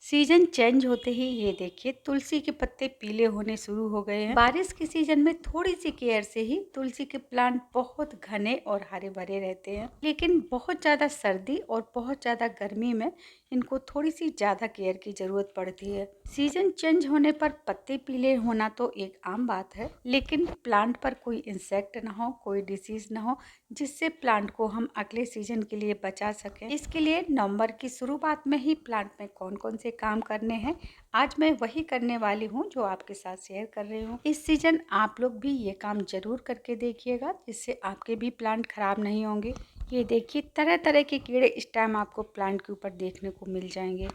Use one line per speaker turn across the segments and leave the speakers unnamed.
Season change होते ही ये देखिए तुलसी के पत्ते पीले होने शुरू हो गए हैं। बारिश के सीजन में थोड़ी सी केयर से ही तुलसी के प्लांट बहुत घने और हरे भरे रहते हैं, लेकिन बहुत ज्यादा सर्दी और बहुत ज्यादा गर्मी में इनको थोड़ी सी ज्यादा केयर की जरूरत पड़ती है। सीजन चेंज होने पर पत्ते पीले होना तो एक आम बात है, लेकिन प्लांट पर कोई इंसेक्ट ना हो, कोई डिसीज ना हो जिससे प्लांट को हम अगले सीजन के लिए बचा सकें। इसके लिए नवंबर की शुरुआत में ही प्लांट में कौन कौन से काम करने हैं, आज मैं वही करने वाली हूँ जो आपके साथ शेयर कर रही हूँ। इस सीजन आप लोग भी ये काम जरूर करके देखिएगा, जिससे आपके भी प्लांट खराब नहीं होंगे। ये देखिए तरह तरह के कीड़े इस टाइम आपको प्लांट के ऊपर देखने को मिल जाएंगे।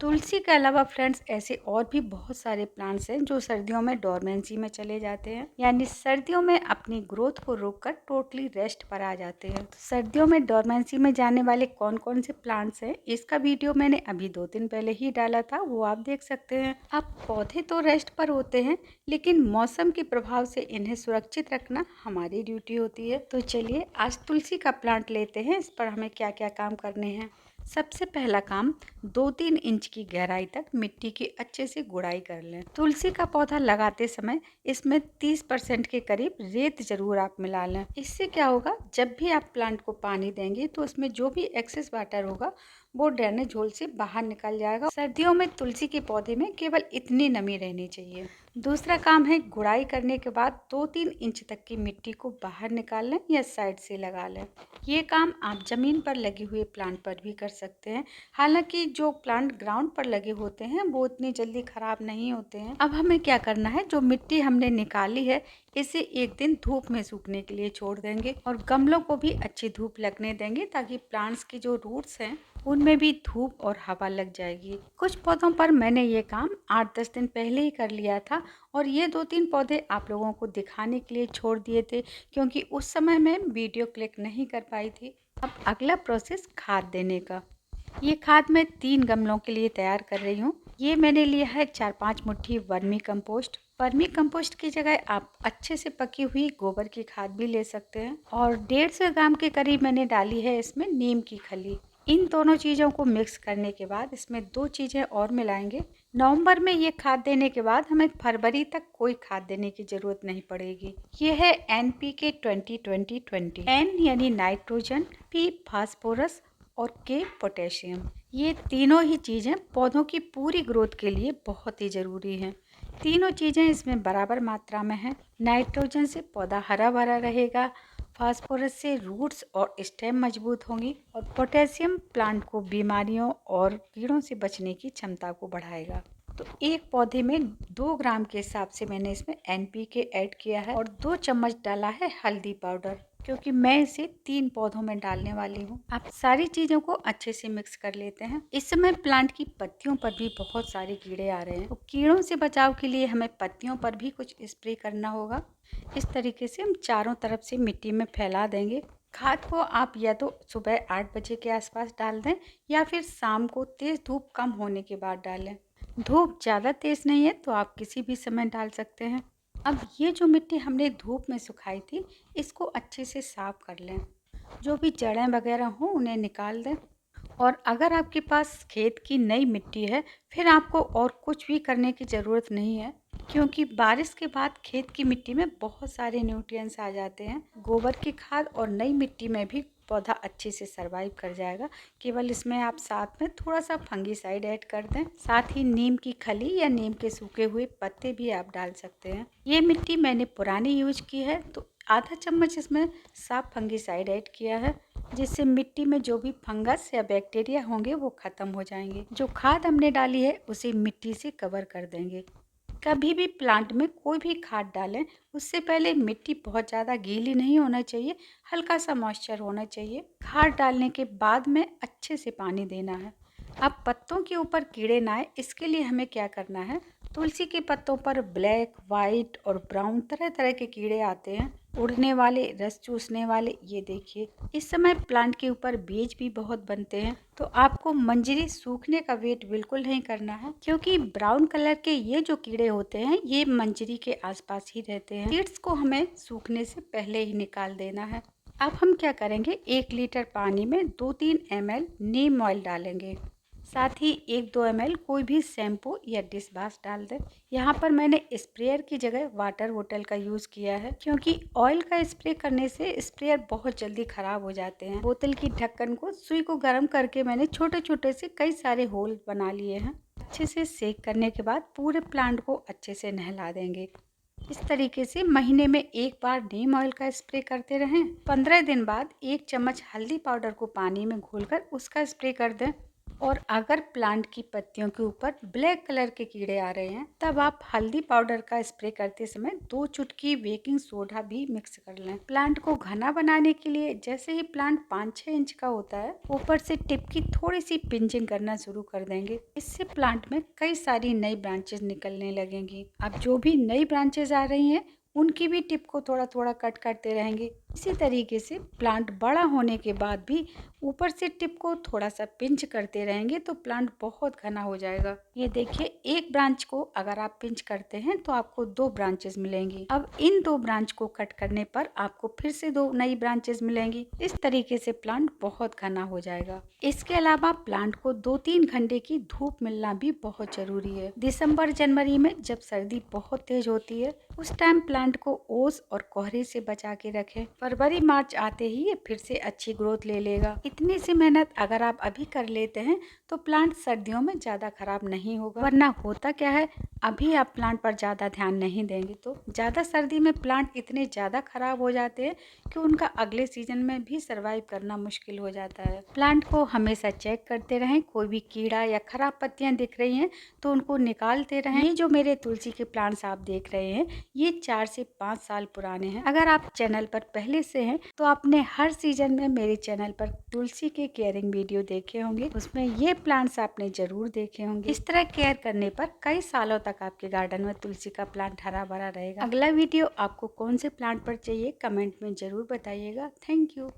तुलसी के अलावा फ्रेंड्स ऐसे और भी बहुत सारे प्लांट्स हैं जो सर्दियों में डोरमेंसी में चले जाते हैं, यानी सर्दियों में अपनी ग्रोथ को रोककर टोटली रेस्ट पर आ जाते हैं। तो सर्दियों में डोरमेंसी में जाने वाले कौन कौन से प्लांट्स हैं, इसका वीडियो मैंने अभी 2 दिन पहले ही डाला था, वो आप देख सकते हैं। अब पौधे तो रेस्ट पर होते हैं, लेकिन मौसम के प्रभाव से इन्हें सुरक्षित रखना हमारी ड्यूटी होती है। तो चलिए आज तुलसी का प्लांट लेते हैं, इस पर हमें क्या क्या काम करने हैं। सबसे पहला काम 2-3 इंच की गहराई तक मिट्टी की अच्छे से गुड़ाई कर लें। तुलसी का पौधा लगाते समय इसमें 30% के करीब रेत जरूर आप मिला लें। इससे क्या होगा, जब भी आप प्लांट को पानी देंगे तो उसमें जो भी एक्सेस वाटर होगा वो ड्रेनेज होल से बाहर निकल जाएगा। सर्दियों में तुलसी के पौधे में केवल इतनी नमी रहनी चाहिए। दूसरा काम है गुड़ाई करने के बाद 2-3 इंच तक की मिट्टी को बाहर निकाल लें या साइड से लगा लें। ये काम आप जमीन पर लगे हुए प्लांट पर भी कर सकते हैं। हालांकि जो प्लांट ग्राउंड पर लगे होते हैं वो इतनी जल्दी खराब नहीं होते हैं। अब हमें क्या करना है, जो मिट्टी हमने निकाली है इसे एक दिन धूप में सूखने के लिए छोड़ देंगे और गमलों को भी अच्छी धूप लगने देंगे, ताकि प्लांट्स की जो रूट्स हैं उनमें भी धूप और हवा लग जाएगी। कुछ पौधों पर मैंने ये काम 8-10 दिन पहले ही कर लिया था और ये 2-3 पौधे आप लोगों को दिखाने के लिए छोड़ दिए थे, क्योंकि उस समय मैं वीडियो क्लिक नहीं कर पाई थी। अब अगला प्रोसेस खाद देने का। ये खाद मैं 3 गमलों के लिए तैयार कर रही हूँ। ये मैंने लिया है 4-5 मुट्ठी वर्मी कंपोस्ट। वर्मी कंपोस्ट की जगह आप अच्छे से पकी हुई गोबर की खाद भी ले सकते हैं और 150 ग्राम के करीब मैंने डाली है इसमें नीम की खली। इन दोनों चीज़ों को मिक्स करने के बाद इसमें 2 चीज़ें और मिलाएंगे। नवंबर में ये खाद देने के बाद हमें फरवरी तक कोई खाद देने की जरूरत नहीं पड़ेगी। ये है NPK 20-20-20। N यानी नाइट्रोजन, P फास्फोरस और K पोटेशियम। ये तीनों ही चीज़ें पौधों की पूरी ग्रोथ के लिए बहुत ही ज़रूरी हैं। तीनों चीज़ें इसमें बराबर मात्रा में हैं। नाइट्रोजन से पौधा हरा भरा रहेगा, फास्फोरस से रूट्स और स्टेम मजबूत होंगी और पोटेशियम प्लांट को बीमारियों और कीड़ों से बचने की क्षमता को बढ़ाएगा। तो एक पौधे में 2 ग्राम के हिसाब से मैंने इसमें NPK ऐड किया है और 2 चम्मच डाला है हल्दी पाउडर, क्योंकि मैं इसे 3 पौधों में डालने वाली हूँ। आप सारी चीज़ों को अच्छे से मिक्स कर लेते हैं। इस समय प्लांट की पत्तियों पर भी बहुत सारे कीड़े आ रहे हैं, तो कीड़ों से बचाव के लिए हमें पत्तियों पर भी कुछ स्प्रे करना होगा। इस तरीके से हम चारों तरफ से मिट्टी में फैला देंगे। खाद को आप या तो सुबह 8 बजे के आसपास डाल दें या फिर शाम को तेज़ धूप कम होने के बाद डालें। धूप ज़्यादा तेज़ नहीं है तो आप किसी भी समय डाल सकते हैं। अब ये जो मिट्टी हमने धूप में सुखाई थी, इसको अच्छे से साफ कर लें। जो भी जड़ें वगैरह हों उन्हें निकाल दें। और अगर आपके पास खेत की नई मिट्टी है, फिर आपको और कुछ भी करने की ज़रूरत नहीं है, क्योंकि बारिश के बाद खेत की मिट्टी में बहुत सारे न्यूट्रिएंट्स आ जाते हैं। गोबर की खाद और नई मिट्टी में भी पौधा अच्छे से सरवाइव कर जाएगा। केवल इसमें आप साथ में थोड़ा सा फंगीसाइड ऐड कर दें। साथ ही नीम की खली या नीम के सूखे हुए पत्ते भी आप डाल सकते हैं। ये मिट्टी मैंने पुरानी यूज की है, तो आधा चम्मच इसमें साफ फंगीसाइड ऐड किया है, जिससे मिट्टी में जो भी फंगस या बैक्टीरिया होंगे वो ख़त्म हो जाएंगे। जो खाद हमने डाली है उसे मिट्टी से कवर कर देंगे। कभी भी प्लांट में कोई भी खाद डालें, उससे पहले मिट्टी बहुत ज़्यादा गीली नहीं होना चाहिए, हल्का सा मॉइस्चर होना चाहिए। खाद डालने के बाद में अच्छे से पानी देना है। अब पत्तों के ऊपर कीड़े ना आए, इसके लिए हमें क्या करना है, तुलसी के पत्तों पर ब्लैक, वाइट और ब्राउन तरह तरह के कीड़े आते हैं, उड़ने वाले, रस चूसने वाले। ये देखिए इस समय प्लांट के ऊपर बीज भी बहुत बनते हैं, तो आपको मंजरी सूखने का वेट बिल्कुल नहीं करना है, क्योंकि ब्राउन कलर के ये जो कीड़े होते हैं ये मंजरी के आसपास ही रहते हैं। सीड्स को हमें सूखने से पहले ही निकाल देना है। अब हम क्या करेंगे, 1 लीटर पानी में 2-3 ml नीम ऑयल डालेंगे। साथ ही 1-2 ml कोई भी शैम्पू या डिश वाश डाल दें। यहाँ पर मैंने स्प्रेयर की जगह वाटर बोतल का यूज़ किया है, क्योंकि ऑयल का स्प्रे करने से स्प्रेयर बहुत जल्दी खराब हो जाते हैं। बोतल की ढक्कन को सुई को गर्म करके मैंने छोटे छोटे से कई सारे होल बना लिए हैं। अच्छे से सेक करने के बाद पूरे प्लांट को अच्छे से नहला देंगे। इस तरीके से महीने में एक बार नीम ऑयल का स्प्रे करते रहें। 15 दिन बाद 1 चम्मच हल्दी पाउडर को पानी में घोलकर उसका स्प्रे कर दें। और अगर प्लांट की पत्तियों के ऊपर ब्लैक कलर के कीड़े आ रहे हैं, तब आप हल्दी पाउडर का स्प्रे करते समय 2 चुटकी बेकिंग सोडा भी मिक्स कर लें। प्लांट को घना बनाने के लिए जैसे ही प्लांट 5-6 इंच का होता है, ऊपर से टिप की थोड़ी सी पिंचिंग करना शुरू कर देंगे। इससे प्लांट में कई सारी नई ब्रांचेस निकलने लगेंगी। अब जो भी नई ब्रांचेस आ रही हैं, उनकी भी टिप को थोड़ा थोड़ा कट करते रहेंगे। इसी तरीके से प्लांट बड़ा होने के बाद भी ऊपर से टिप को थोड़ा सा पिंच करते रहेंगे तो प्लांट बहुत घना हो जाएगा। ये देखिए, एक ब्रांच को अगर आप पिंच करते हैं तो आपको 2 ब्रांचेस मिलेंगी। अब इन 2 ब्रांच को कट करने पर आपको फिर से 2 नई ब्रांचेस मिलेंगी। इस तरीके से प्लांट बहुत घना हो जाएगा। इसके अलावा प्लांट को 2-3 घंटे की धूप मिलना भी बहुत जरूरी है। दिसंबर जनवरी में जब सर्दी बहुत तेज होती है, उस टाइम प्लांट को ओस और कोहरे से बचा के रखें। फरवरी मार्च आते ही ये फिर से अच्छी ग्रोथ ले लेगा। इतनी सी मेहनत अगर आप अभी कर लेते हैं तो प्लांट सर्दियों में ज़्यादा खराब नहीं होगा। वरना होता क्या है, अभी आप प्लांट पर ज़्यादा ध्यान नहीं देंगे तो ज़्यादा सर्दी में प्लांट इतने ज़्यादा खराब हो जाते हैं कि उनका अगले सीजन में भी सर्वाइव करना मुश्किल हो जाता है। प्लांट को हमेशा चेक करते रहें। कोई भी कीड़ा या खराब पत्तियां दिख रही हैं तो उनको निकालते रहें। ये जो मेरे तुलसी के प्लांट्स आप देख रहे हैं, ये 4 से 5 साल पुराने हैं। अगर आप चैनल पर पहले से हैं तो आपने हर सीजन में मेरे चैनल पर तुलसी के केयरिंग वीडियो देखे होंगे, उसमें ये प्लांट्स आपने जरूर देखे होंगे। इस तरह केयर करने पर कई सालों तक आपके गार्डन में तुलसी का प्लांट हरा भरा रहेगा। अगला वीडियो आपको कौन से प्लांट पर चाहिए कमेंट में जरूर बताइएगा। Thank you.